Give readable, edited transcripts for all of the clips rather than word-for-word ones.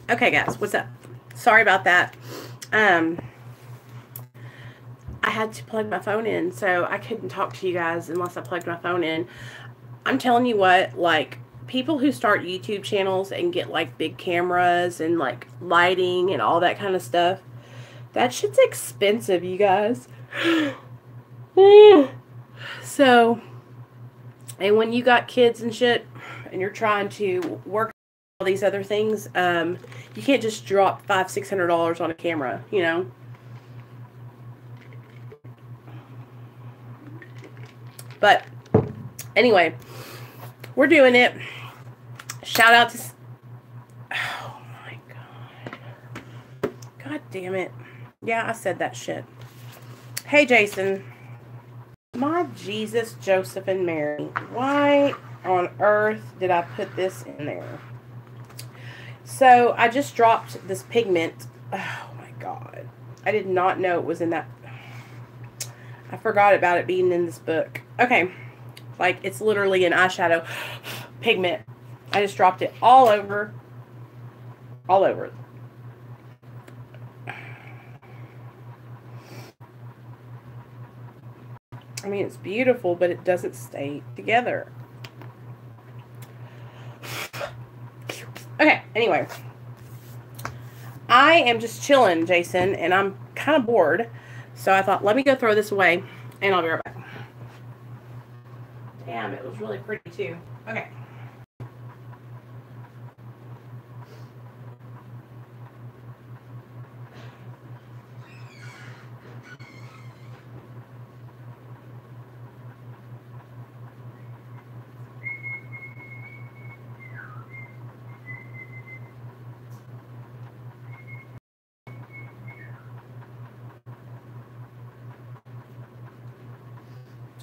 Okay, guys, what's up? Sorry about that. I had to plug my phone in, so I couldn't talk to you guys unless I plugged my phone in. I'm telling you what, like, people who start YouTube channels and get, like, big cameras and, like, lighting and all that kind of stuff, that shit's expensive, you guys. So, and when you got kids and shit, and you're trying to work all these other things, you can't just drop $500-$600 on a camera, you know. But anyway, we're doing it. Shout out to, oh my god, god damn it, yeah, I said that shit. Hey Jason, my Jesus, Joseph and Mary, why on earth did I put this in there? So I just dropped this pigment. Oh my god, I did not know it was in that. I forgot about it being in this book. Okay, like, it's literally an eyeshadow pigment. I just dropped it all over. All over. I mean, it's beautiful, but it doesn't stay together. Okay, anyway. I am just chilling, Jason, and I'm kind of bored. So I thought, let me go throw this away, and I'll be right back. Damn, it was really pretty, too. Okay.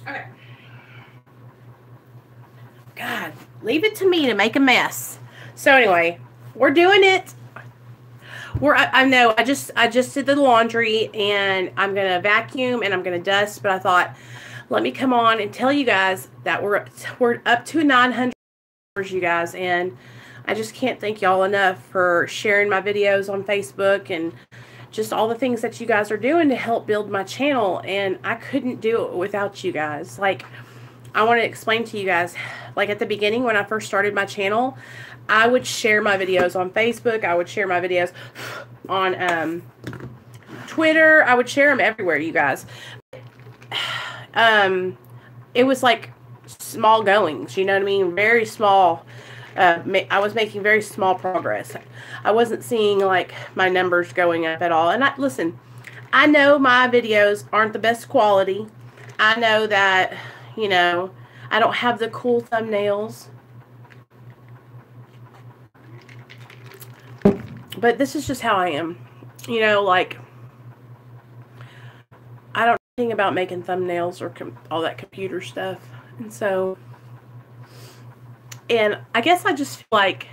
Okay. God, leave it to me to make a mess. So anyway, we're doing it. I know I just did the laundry, and I'm gonna vacuum and I'm gonna dust. But I thought, let me come on and tell you guys that we're up to 900, you guys, and I just can't thank y'all enough for sharing my videos on Facebook and just all the things that you guys are doing to help build my channel. And I couldn't do it without you guys. Like, I want to explain to you guys, like, at the beginning when I first started my channel, I would share my videos on Facebook. I would share my videos on Twitter. I would share them everywhere, you guys. It was like small goings, you know what I mean? Very small. I was making very small progress. I wasn't seeing, like, my numbers going up at all. And listen, I know my videos aren't the best quality. I know that, you know, I don't have the cool thumbnails. But this is just how I am. You know, like, I don't know anything about making thumbnails or all that computer stuff. And so, and I guess I just feel like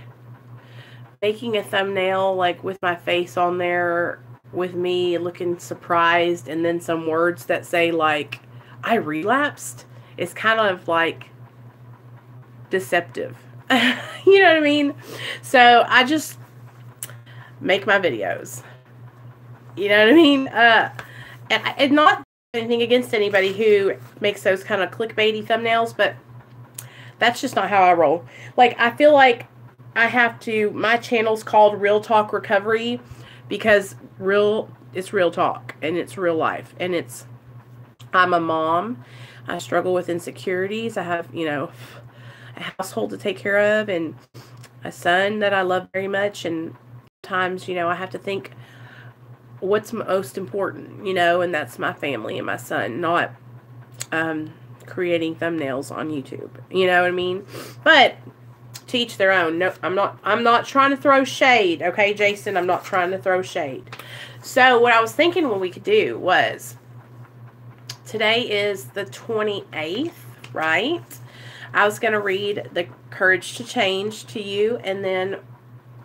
making a thumbnail, like, with my face on there, with me looking surprised, and then some words that say, like, I relapsed, is kind of, like, deceptive. You know what I mean? So I just make my videos. You know what I mean? And not anything against anybody who makes those kind of clickbaity thumbnails, but that's just not how I roll. Like, I feel like I have to, my channel's called Real Talk Recovery because it's real talk, and it's real life, and I'm a mom. I struggle with insecurities. I have, you know, a household to take care of, and a son that I love very much, and sometimes, you know, I have to think what's most important, you know, and that's my family and my son, not creating thumbnails on YouTube. You know what I mean? But to each their own. No, I'm not trying to throw shade, okay, Jason? I'm not trying to throw shade. So what I was thinking what we could do was, today is the 28th, right? I was going to read The Courage to Change to you, and then,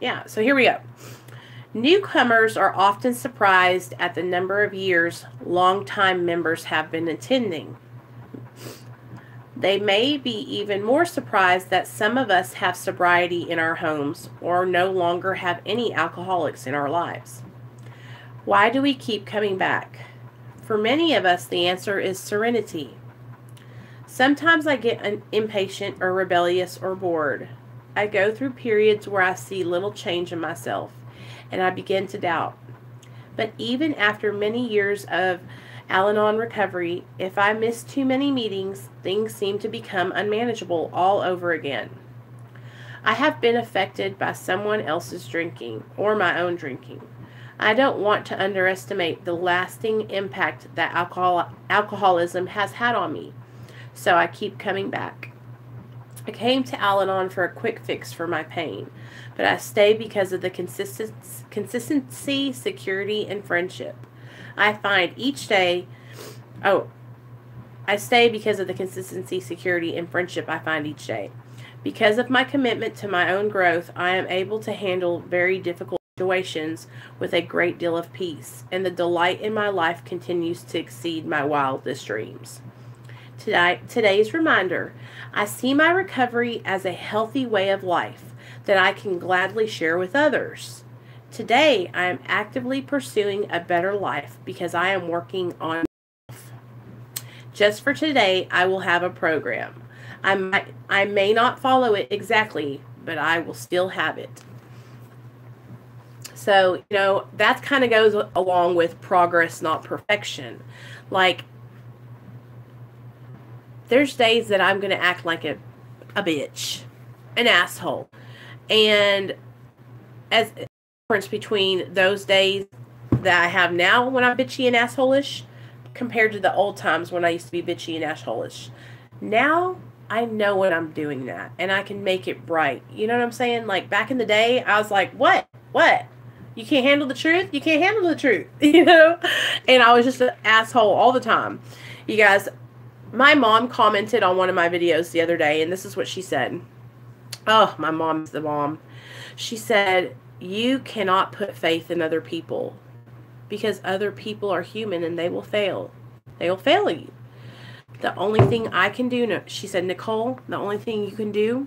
yeah, so here we go. Newcomers are often surprised at the number of years longtime members have been attending. They may be even more surprised that some of us have sobriety in our homes or no longer have any alcoholics in our lives. Why do we keep coming back? For many of us, the answer is serenity. Sometimes I get impatient or rebellious or bored. I go through periods where I see little change in myself, and I begin to doubt. But even after many years of Al-Anon recovery, if I miss too many meetings, things seem to become unmanageable all over again. I have been affected by someone else's drinking or my own drinking. I don't want to underestimate the lasting impact that alcoholism has had on me, so I keep coming back. I came to Al-Anon for a quick fix for my pain, but I stay because of the consistency, security, and friendship. I find each day, I stay because of the consistency, security, and friendship I find each day. Because of my commitment to my own growth, I am able to handle very difficult situations with a great deal of peace, and the delight in my life continues to exceed my wildest dreams. Today's reminder, I see my recovery as a healthy way of life that I can gladly share with others. Today, I am actively pursuing a better life because I am working on myself. Just for today, I will have a program. I may not follow it exactly, but I will still have it. So, that kind of goes along with progress, not perfection. Like, there's days that I'm going to act like a bitch, an asshole. And as a difference between those days that I have now when I'm bitchy and asshole-ish compared to the old times when I used to be bitchy and asshole-ish. Now, I know when I'm doing that, and I can make it right. You know what I'm saying? Like, back in the day, I was like, what? You can't handle the truth? You can't handle the truth, And I was just an asshole all the time. You guys, my mom commented on one of my videos the other day, and this is what she said. Oh, my mom's the mom. She said, you cannot put faith in other people because other people are human and they will fail. They will fail you. The only thing I can do, she said, Nicole, the only thing you can do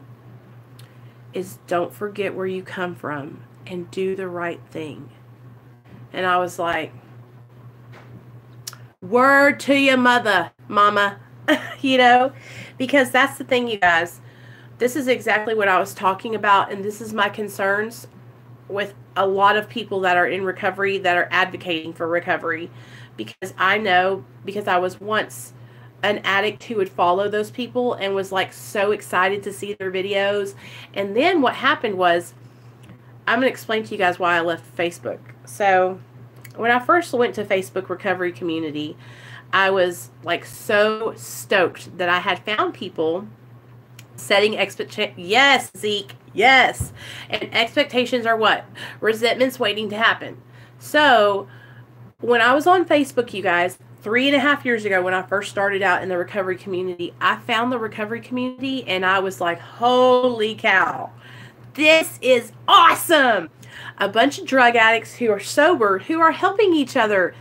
is don't forget where you come from and do the right thing. And I was like, word to your mother, mama. Because that's the thing, you guys. This is exactly what I was talking about, and this is my concerns with a lot of people that are in recovery, that are advocating for recovery, because I know, because I was once an addict who would follow those people and was like so excited to see their videos. And then what happened was, I'm going to explain to you guys why I left Facebook. So when I first went to Facebook recovery community, I was like so stoked that I had found people setting expectations. Yes, Zeke. Yes. And expectations are what? Resentments waiting to happen. So when I was on Facebook, you guys, 3.5 years ago, when I first started out in the recovery community, I found the recovery community and I was like, holy cow, this is awesome. A bunch of drug addicts who are sober, who are helping each other.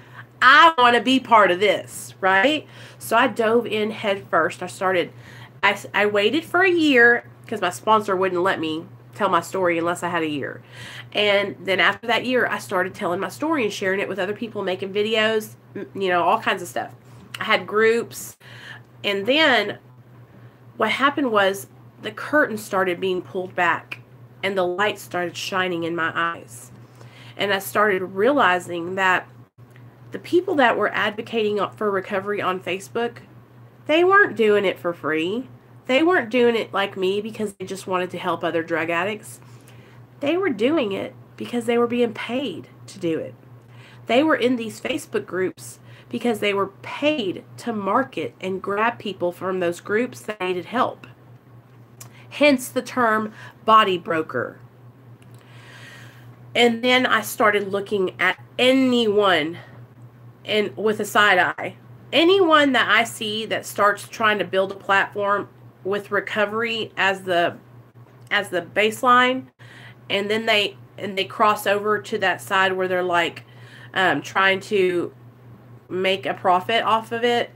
I want to be part of this, right? So I dove in head first. I waited for a year because my sponsor wouldn't let me tell my story unless I had a year. And then after that year, I started telling my story and sharing it with other people, making videos, all kinds of stuff. I had groups. And then what happened was the curtain started being pulled back and the light started shining in my eyes. And I started realizing that the people that were advocating for recovery on Facebook, they weren't doing it for free. They weren't doing it like me because they just wanted to help other drug addicts. They were doing it because they were being paid to do it. They were in these Facebook groups because they were paid to market and grab people from those groups that needed help. Hence the term body broker. And then I started looking at anyone and with a side eye. Anyone that I see that starts trying to build a platform with recovery as the baseline, and then they cross over to that side where they're like trying to make a profit off of it,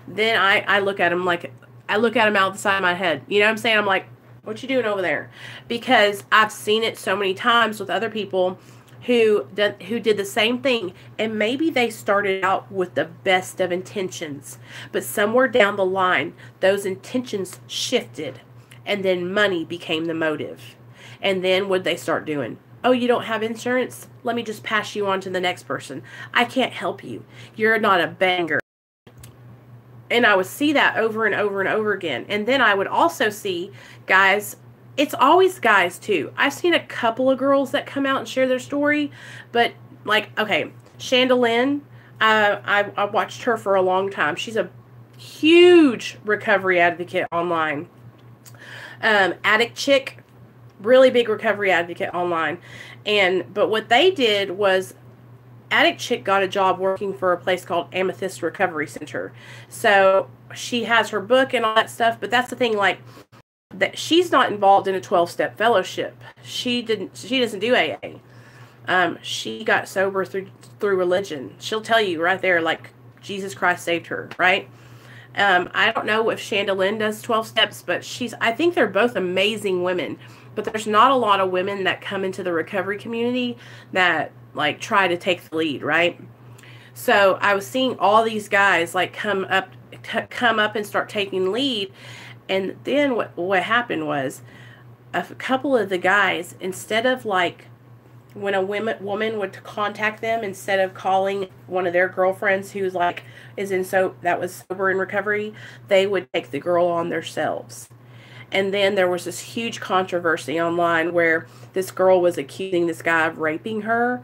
then I look at them like I look at them out the side of my head. You know what I'm saying? I'm like, what you doing over there? Because I've seen it so many times with other people who did the same thing, and maybe they started out with the best of intentions, but somewhere down the line those intentions shifted, and then money became the motive. And then what they start doing? Oh, you don't have insurance? Let me just pass you on to the next person. I can't help you. You're not a banger. And I would see that over and over and over again. And then I would also see guys. It's always guys, too. I've seen a couple of girls that come out and share their story. But, like, okay, Chandalyn, I watched her for a long time. She's a huge recovery advocate online. Addict Chick, really big recovery advocate online. But what they did was, Addict Chick got a job working for a place called Amethyst Recovery Center. So, she has her book and all that stuff. But that's the thing, like, that she's not involved in a 12-step fellowship. She doesn't do AA. She got sober through religion. She'll tell you right there, like, Jesus Christ saved her, right? I don't know if Chandalyn does 12 steps, but I think they're both amazing women. But there's not a lot of women that come into the recovery community that, like, try to take the lead, right? So I was seeing all these guys, like, come up and start taking lead. And then what happened was a couple of the guys, instead of, like, when a woman would contact them, instead of calling one of their girlfriends who's like that was sober in recovery, they would take the girl on themselves. And then there was this huge controversy online where this girl was accusing this guy of raping her.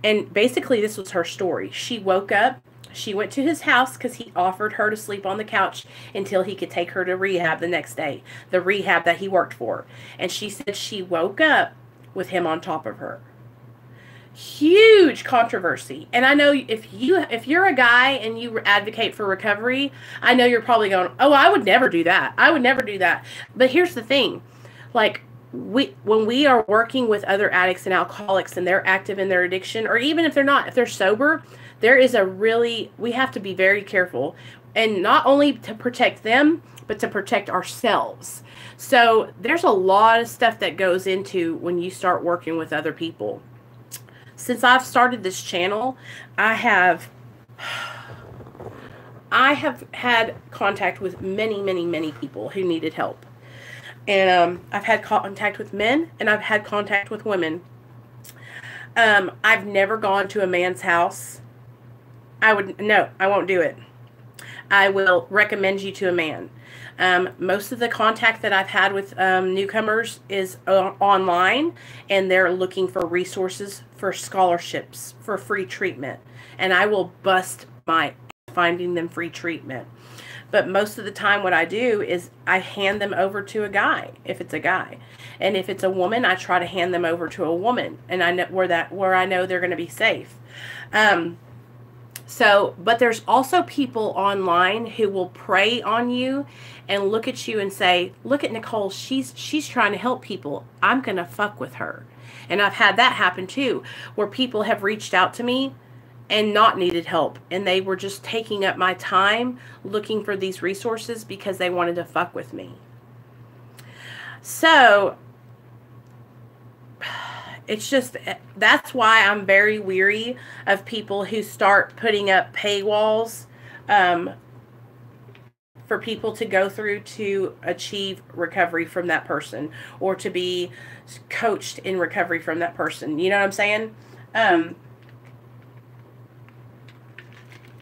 And basically this was her story. She woke up. She went to his house because he offered her to sleep on the couch until he could take her to rehab the next day, the rehab that he worked for. And she said she woke up with him on top of her. Huge controversy. And I know if you're a guy and you advocate for recovery, I know you're probably going, oh, I would never do that. I would never do that. But here's the thing. Like, when we are working with other addicts and alcoholics and they're active in their addiction, or even if they're not, if they're sober, we have to be very careful, and not only to protect them, but to protect ourselves. So there's a lot of stuff that goes into when you start working with other people. Since I've started this channel, I have had contact with many, many, many people who needed help. And I've had contact with men, and I've had contact with women. I've never gone to a man's house. I won't do it. I will recommend you to a man. Most of the contact that I've had with newcomers is online, and they're looking for resources, for scholarships, for free treatment. And I will bust my finding them free treatment. But most of the time what I do is I hand them over to a guy, if it's a guy. And if it's a woman, I try to hand them over to a woman, and I know where I know they're going to be safe. But there's also people online who will prey on you and look at you and say, look at Nicole, she's trying to help people. I'm going to fuck with her. And I've had that happen too, where people have reached out to me and not needed help, and they were just taking up my time looking for these resources because they wanted to fuck with me. So it's just, that's why I'm very weary of people who start putting up paywalls for people to go through to achieve recovery from that person, or to be coached in recovery from that person. You know what I'm saying?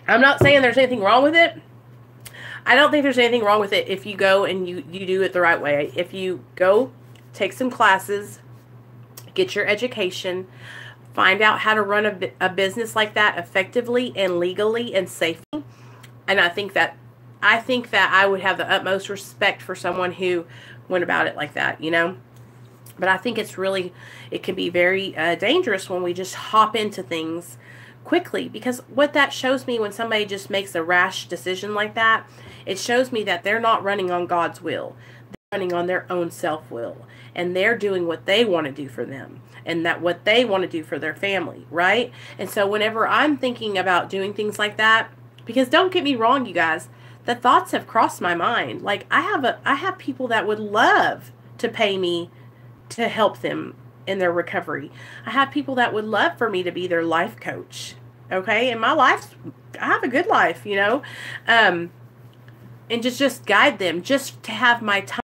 I'm not saying there's anything wrong with it. I don't think there's anything wrong with it if you go and you do it the right way. If you go take some classes, get your education, find out how to run a business like that effectively and legally and safely. And I think that I would have the utmost respect for someone who went about it like that, you know. But I think it can be very dangerous when we just hop into things quickly, because what that shows me when somebody just makes a rash decision like that, it shows me that they're not running on God's will. They're running on their own self-will, and they're doing what they want to do for them, and that what they want to do for their family, right? And so whenever I'm thinking about doing things like that, because don't get me wrong, you guys, the thoughts have crossed my mind. Like, I have people that would love to pay me to help them in their recovery. I have people that would love for me to be their life coach. Okay? And I have a good life, you know? And just guide them, just to have my time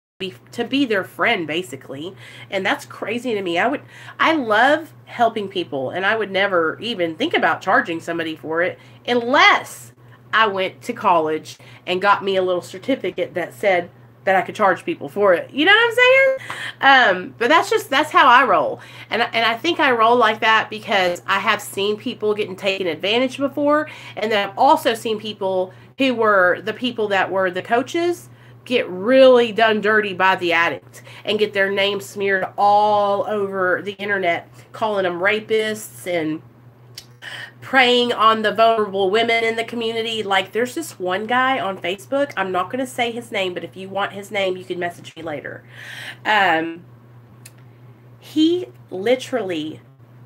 to be their friend, basically. And that's crazy to me. I love helping people, and I would never even think about charging somebody for it unless I went to college and got me a little certificate that said that I could charge people for it. You know what I'm saying? But that's how I roll. And I think I roll like that because I have seen people getting taken advantage before, and then I've also seen people who were the people that were the coaches get really done dirty by the addict and get their name smeared all over the internet, calling them rapists and preying on the vulnerable women in the community. Like, there's this one guy on Facebook. I'm not going to say his name, but if you want his name, you can message me later. He literally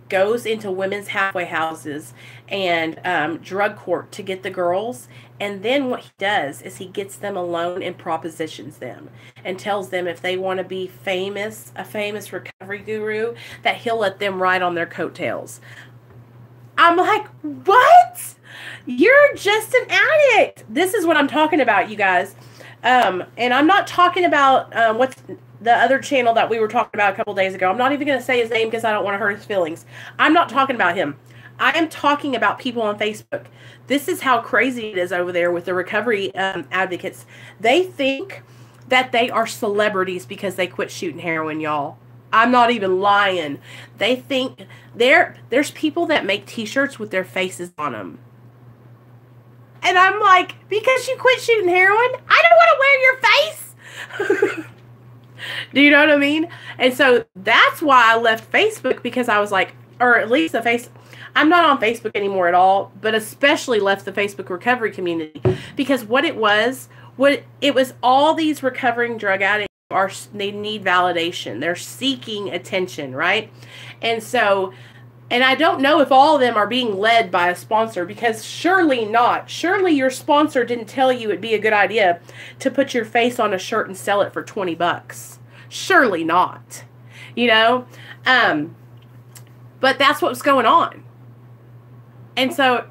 goes into women's halfway houses and drug court to get the girls. And then what he does is he gets them alone and propositions them and tells them if they want to be famous, a famous recovery guru, that he'll let them ride on their coattails. I'm like, what? You're just an addict. This is what I'm talking about, you guys. And I'm not talking about what's the other channel that we were talking about a couple days ago. I'm not even going to say his name because I don't want to hurt his feelings. I'm not talking about him. I am talking about people on Facebook. This is how crazy it is over there with the recovery advocates. They think that they are celebrities because they quit shooting heroin, y'all. I'm not even lying. They think there's people that make t-shirts with their faces on them. And I'm like, because you quit shooting heroin, I don't want to wear your face. Do you know what I mean? And so that's why I left Facebook, because I was like, or at least I'm not on Facebook anymore at all, but especially left the Facebook recovery community, because what it was all these recovering drug addicts they need validation. They're seeking attention, right? And so, and I don't know if all of them are being led by a sponsor, because surely not. Surely your sponsor didn't tell you it'd be a good idea to put your face on a shirt and sell it for $20. Surely not. You know? But that's what's going on. And so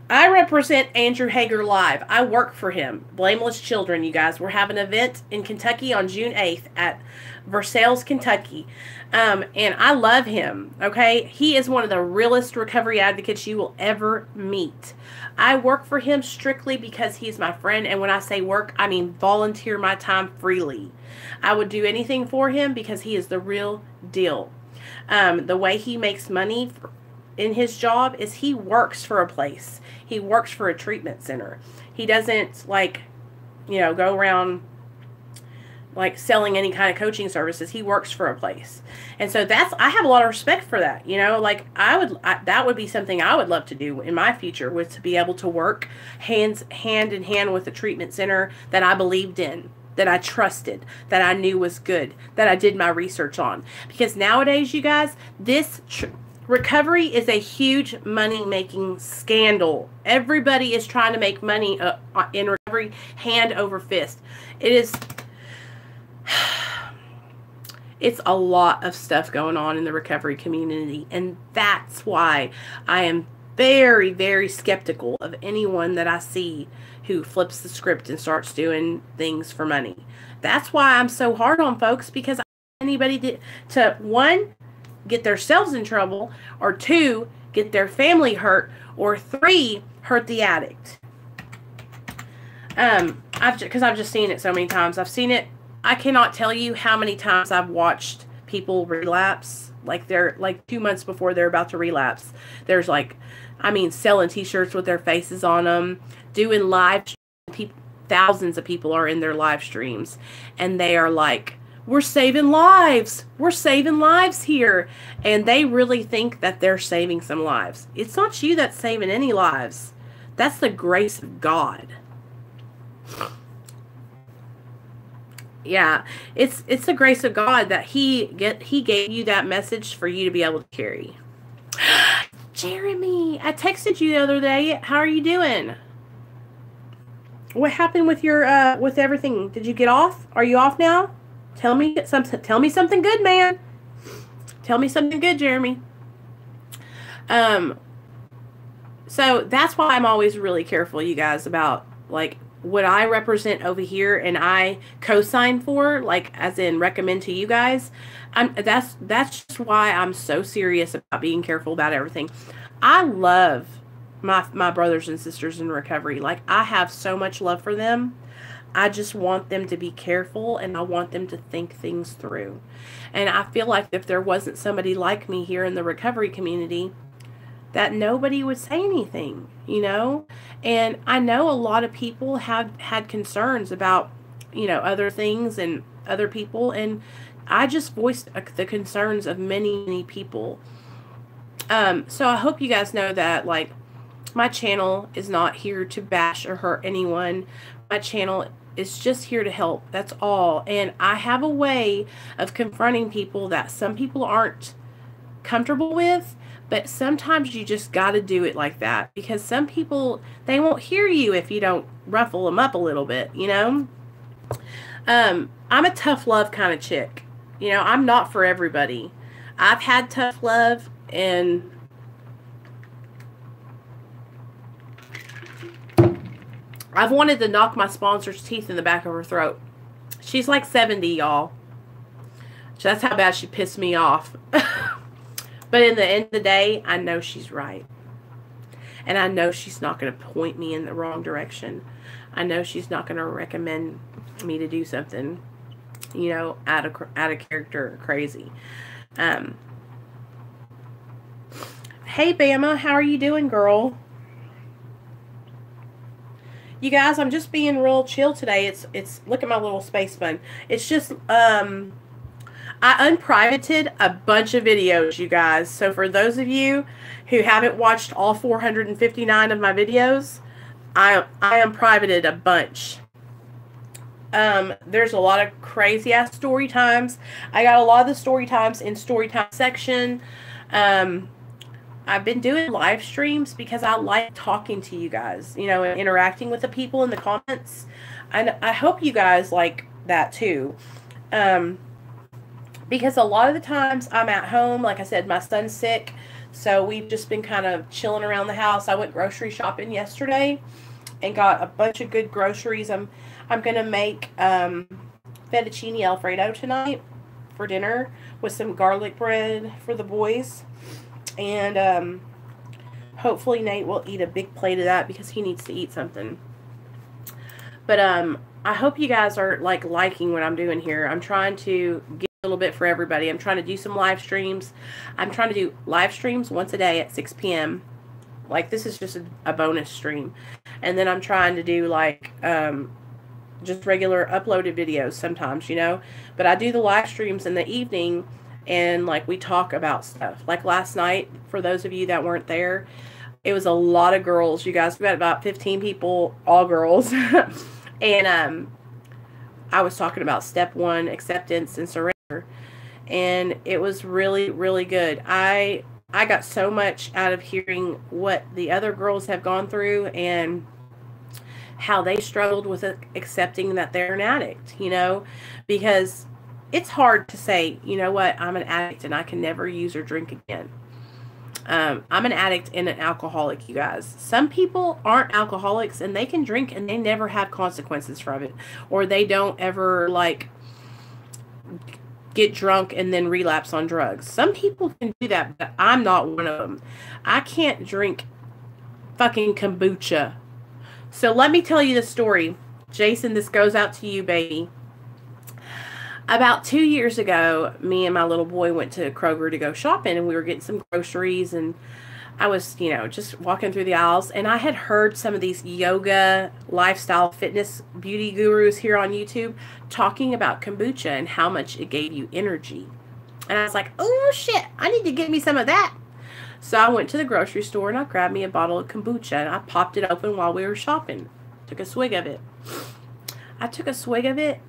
I represent Andrew Hager Live. I work for him. Blameless Children, you guys. We're having an event in Kentucky on June 8th at Versailles, Kentucky. And I love him, okay? He is one of the realest recovery advocates you will ever meet. I work for him strictly because he's my friend. And when I say work, I mean volunteer my time freely. I would do anything for him because he is the real deal. The way he makes money in his job is he works for a place. He works for a treatment center. He doesn't, like, you know, go around like selling any kind of coaching services. He works for a place. And so I have a lot of respect for that. You know, like that would be something I would love to do in my future, was to be able to work hand in hand with a treatment center that I believed in, that I trusted, that I knew was good, that I did my research on. Because nowadays, you guys, recovery is a huge money-making scandal. Everybody is trying to make money in recovery, hand over fist. It's a lot of stuff going on in the recovery community, and that's why I am very, very skeptical of anyone that I see who flips the script and starts doing things for money. That's why I'm so hard on folks, because I don't want anybody to one, get themselves in trouble, or two, get their family hurt, or three, hurt the addict. Because I've just seen it so many times. I've seen it. I cannot tell you how many times I've watched people relapse. Like, they're like 2 months before they're about to relapse. There's selling t-shirts with their faces on them, doing live streams. Thousands of people are in their live streams, and they are like, we're saving lives. We're saving lives here. And they really think that they're saving some lives. It's not you that's saving any lives. That's the grace of God. Yeah, it's the grace of God that He gave you that message for you to be able to carry. Jeremy, I texted you the other day. How are you doing? What happened with your with everything? Did you get off? Are you off now? Tell me something. Tell me something good, man. Tell me something good, Jeremy. So that's why I'm always really careful, you guys, about like what I represent over here and I co-sign for, like as in recommend to you guys. That's just why I'm so serious about being careful about everything. I love my brothers and sisters in recovery. Like, I have so much love for them. I just want them to be careful, and I want them to think things through. And I feel like if there wasn't somebody like me here in the recovery community, that nobody would say anything, you know? And I know a lot of people have had concerns about, you know, other things and other people, and I just voiced the concerns of many, many people. So I hope you guys know that, like, my channel is not here to bash or hurt anyone. My channel is just here to help. That's all. And I have a way of confronting people that some people aren't comfortable with, but sometimes you just got to do it like that, because some people, they won't hear you if you don't ruffle them up a little bit, you know? I'm a tough love kind of chick. You know, I'm not for everybody. I've had tough love, and I've wanted to knock my sponsor's teeth in the back of her throat. She's like 70, y'all. So that's how bad she pissed me off. But in the end of the day, I know she's right. And I know she's not going to point me in the wrong direction. I know she's not going to recommend me to do something, you know, out of character or crazy. Hey, Bama, how are you doing, girl? You guys, I'm just being real chill today. It's look at my little space bun. It's just I unprivated a bunch of videos, you guys. So for those of you who haven't watched all 459 of my videos, I unprivated a bunch. There's a lot of crazy ass story times. I got a lot of the story times in story time section. I've been doing live streams because I like talking to you guys, you know, and interacting with the people in the comments. And I hope you guys like that too. Because a lot of the times I'm at home, like I said, my son's sick. So we've just been kind of chilling around the house. I went grocery shopping yesterday and got a bunch of good groceries. I'm going to make fettuccine Alfredo tonight for dinner with some garlic bread for the boys. And hopefully Nate will eat a big plate of that because he needs to eat something. But I hope you guys are like liking what I'm doing here. I'm trying to get a little bit for everybody. I'm trying to do some live streams. I'm trying to do live streams once a day at 6 p.m. Like, this is just a bonus stream. And then I'm trying to do like just regular uploaded videos sometimes, you know. But I do the live streams in the evening, and like we talk about stuff. Like last night, for those of you that weren't there, it was a lot of girls. You guys, we got about 15 people, all girls. And I was talking about step 1, acceptance and surrender. And it was really, really good. I got so much out of hearing what the other girls have gone through and how they struggled with accepting that they're an addict, you know, because it's hard to say, you know what, I'm an addict and I can never use or drink again. I'm an addict and an alcoholic, you guys. Some people aren't alcoholics and they can drink and they never have consequences from it. Or they don't ever, like, get drunk and then relapse on drugs. Some people can do that, but I'm not one of them. I can't drink fucking kombucha. So let me tell you the story. Jason, this goes out to you, baby. About 2 years ago, me and my little boy went to Kroger to go shopping, and we were getting some groceries, and I was, you know, just walking through the aisles, and I had heard some of these yoga, lifestyle, fitness, beauty gurus here on YouTube talking about kombucha and how much it gave you energy. And I was like, oh shit, I need to get me some of that. So I went to the grocery store and I grabbed me a bottle of kombucha and I popped it open while we were shopping. Took a swig of it. I took a swig of it,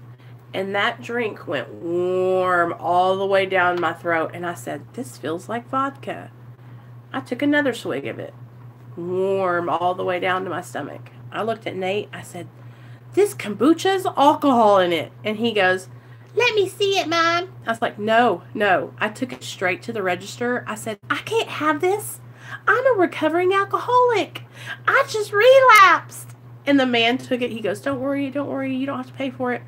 and that drink went warm all the way down my throat. And I said, this feels like vodka. I took another swig of it. Warm all the way down to my stomach. I looked at Nate. I said, this kombucha has alcohol in it. And he goes, let me see it, Mom. I was like, no. I took it straight to the register. I said, I can't have this. I'm a recovering alcoholic. I just relapsed. And the man took it. He goes, don't worry. You don't have to pay for it.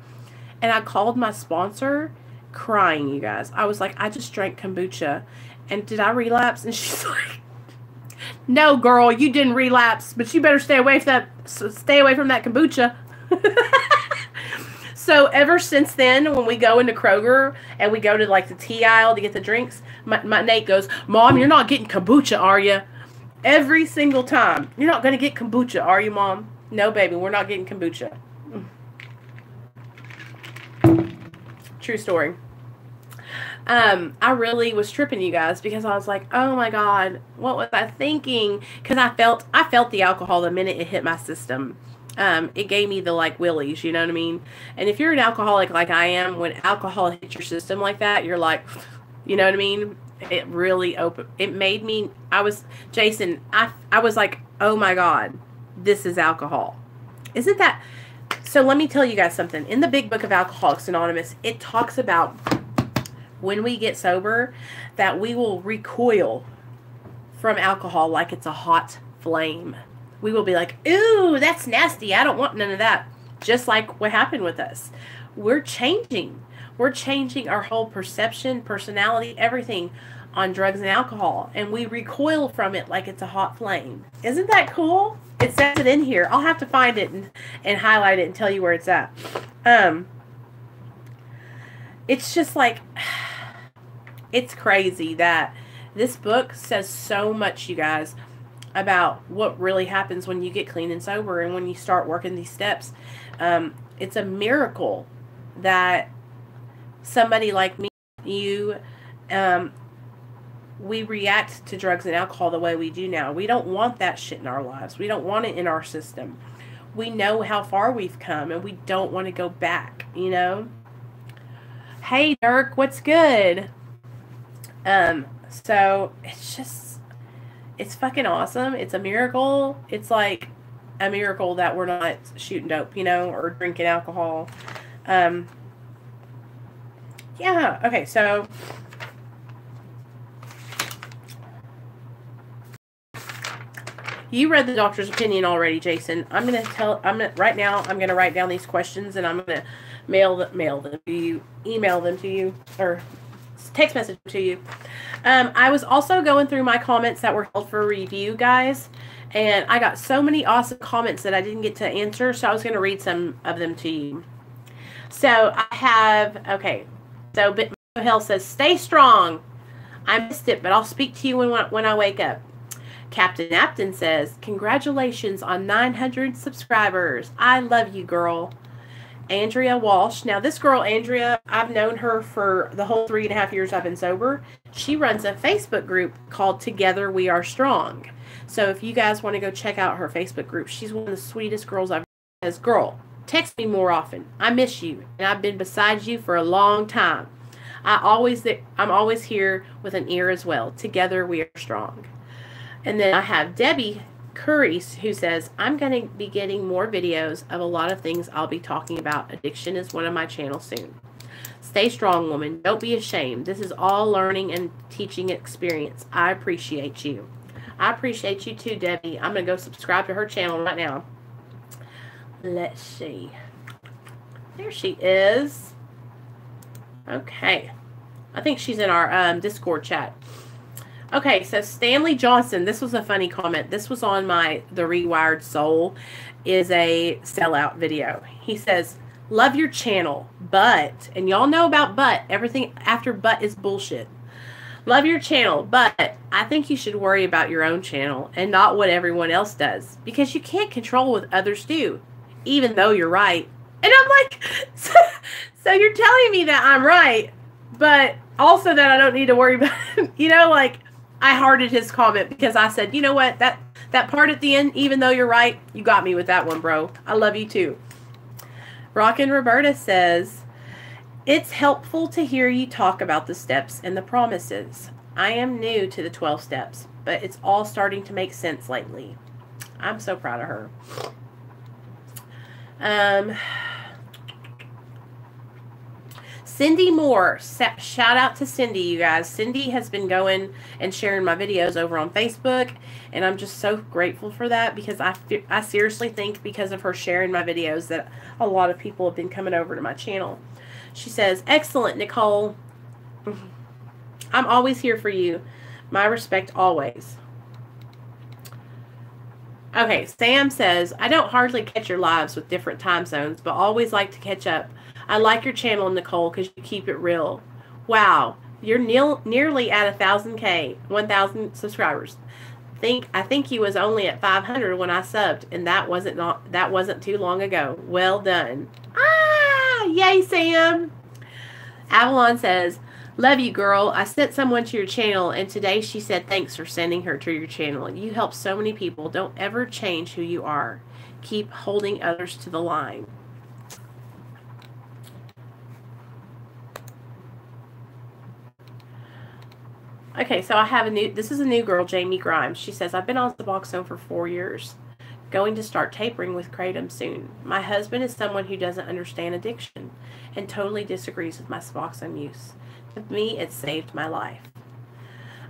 And I called my sponsor, crying, you guys. I was like, I just drank kombucha. And did I relapse? And she's like, no, girl, you didn't relapse. But you better stay away from that kombucha. So ever since then, when we go into Kroger and we go to like the tea aisle to get the drinks, my Nate goes, Mom, you're not getting kombucha, are you? Every single time. You're not going to get kombucha, are you, Mom? No, baby, we're not getting kombucha. True story. I really was tripping, you guys, because I was like, oh my God, what was I thinking? Because I felt the alcohol the minute it hit my system. It gave me the like willies, you know what I mean? And if you're an alcoholic like I am, when alcohol hits your system like that, you're like, you know what I mean? It really it made me, Jason, I was like, oh my God, this is alcohol. Isn't that, so let me tell you guys something. In the big book of Alcoholics Anonymous, it talks about when we get sober, that we will recoil from alcohol like it's a hot flame. We will be like, ooh, that's nasty. I don't want none of that. Just like what happened with us. We're changing. We're changing our whole perception, personality, everything on drugs and alcohol. And we recoil from it like it's a hot flame. Isn't that cool? It says it in here. I'll have to find it and highlight it and tell you where it's at. It's just like, it's crazy that this book says so much, you guys, about what really happens when you get clean and sober and when you start working these steps. It's a miracle that somebody like me, you, we react to drugs and alcohol the way we do now. We don't want that shit in our lives. We don't want it in our system. We know how far we've come and we don't want to go back, you know? Hey, Dirk, what's good? So it's fucking awesome. It's a miracle. It's like a miracle that we're not shooting dope, you know, or drinking alcohol. Yeah. Okay. So you read the doctor's opinion already, Jason. Right now, I'm going to write down these questions and I'm going to mail them to you, email them to you, or text message to you. I was also going through my comments that were held for review, guys, and I got so many awesome comments that I didn't get to answer, so I was going to read some of them to you. So I have, okay, so Bit Hell says, stay strong. I missed it, but I'll speak to you when I wake up. Captain Apton says, congratulations on 900 subscribers. I love you, girl. Andrea Walsh. Now, this girl, Andrea, I've known her for the whole 3.5 years I've been sober. She runs a Facebook group called Together We Are Strong. So if you guys want to go check out her Facebook group, she's one of the sweetest girls I've ever seen. Girl, text me more often. I miss you, and I've been beside you for a long time. I'm always here with an ear as well. Together We Are Strong. And then I have Debbie Curry, who says, I'm going to be getting more videos of a lot of things I'll be talking about. Addiction is one of my channels soon. Stay strong, woman. Don't be ashamed. This is all learning and teaching experience. I appreciate you. I appreciate you too, Debbie. I'm going to go subscribe to her channel right now. Let's see. There she is. Okay. I think she's in our Discord chat. Okay, so Stanley Johnson, this was a funny comment. This was on The Rewired Soul is a sellout video. He says, love your channel, but, and y'all know about but, everything after but is bullshit. Love your channel, but I think you should worry about your own channel and not what everyone else does, because you can't control what others do, even though you're right. And I'm like, so you're telling me that I'm right, but also that I don't need to worry about it, you know, like, I hearted his comment because I said, you know what, that part at the end, even though you're right, you got me with that one, bro. I love you too. Rockin' Roberta says, it's helpful to hear you talk about the steps and the promises. I am new to the 12 steps, but it's all starting to make sense lately. I'm so proud of her. Cindy Moore. Shout out to Cindy, you guys. Cindy has been going and sharing my videos over on Facebook, and I'm just so grateful for that, because I seriously think because of her sharing my videos that a lot of people have been coming over to my channel. She says, excellent, Nicole. I'm always here for you. My respect always. Okay, Sam says, I don't hardly catch your lives with different time zones, but always like to catch up. I like your channel, Nicole, because you keep it real. Wow, you're nearly at 1,000 subscribers. I think you was only at 500 when I subbed, and that wasn't too long ago. Well done. Ah, yay, Sam. Avalon says, love you, girl. I sent someone to your channel, and today she said thanks for sending her to your channel. You help so many people. Don't ever change who you are. Keep holding others to the line. Okay, so I have this is a new girl, Jamie Grimes. She says, I've been on Suboxone for 4 years. Going to start tapering with Kratom soon. My husband is someone who doesn't understand addiction and totally disagrees with my Suboxone use. To me, it saved my life.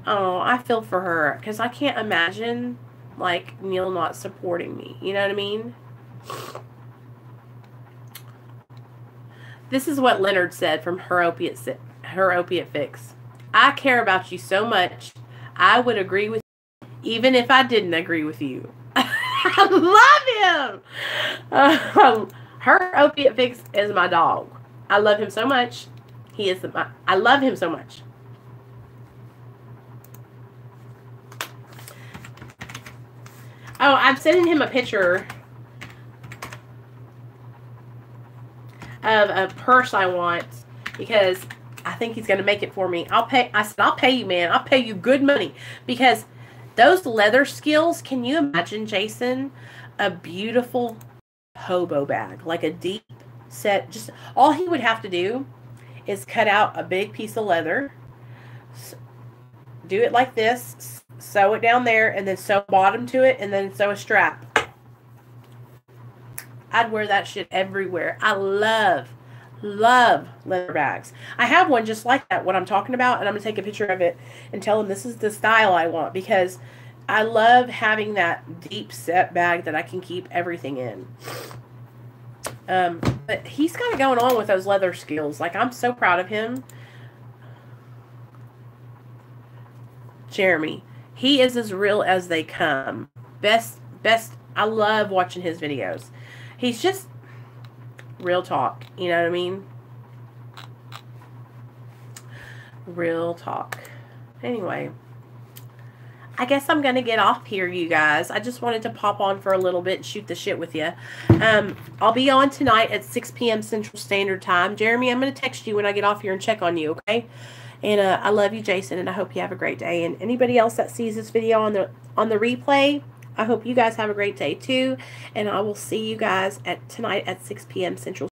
Oh, I feel for her, because I can't imagine, like, Neil not supporting me. You know what I mean? This is what Leonard said from Her Opiate Fix. I care about you so much, I would agree with you, even if I didn't agree with you. I love him. Her Opiate Fix is my dog. I love him so much. I love him so much. Oh, I'm sending him a picture of a purse I want, because I think he's going to make it for me. I said, I'll pay you, man. I'll pay you good money. Because those leather skills, can you imagine, Jason, a beautiful hobo bag, like a deep set. Just all he would have to do is cut out a big piece of leather, do it like this, sew it down there, and then sew bottom to it, and then sew a strap. I'd wear that shit everywhere. I love leather bags. I have one just like that, what I'm talking about, and I'm going to take a picture of it and tell them this is the style I want, because I love having that deep set bag that I can keep everything in. But he's got it going on with those leather skills. Like, I'm so proud of him. Jeremy, he is as real as they come. Best, I love watching his videos. He's just real talk, you know what I mean? Real talk. Anyway, I guess I'm going to get off here, you guys. I just wanted to pop on for a little bit and shoot the shit with you. I'll be on tonight at 6 p.m. Central Standard Time. Jeremy, I'm going to text you when I get off here and check on you, okay? And I love you, Jason, and I hope you have a great day. And anybody else that sees this video on the replay, I hope you guys have a great day too. And I will see you guys tonight at 6 p.m. Central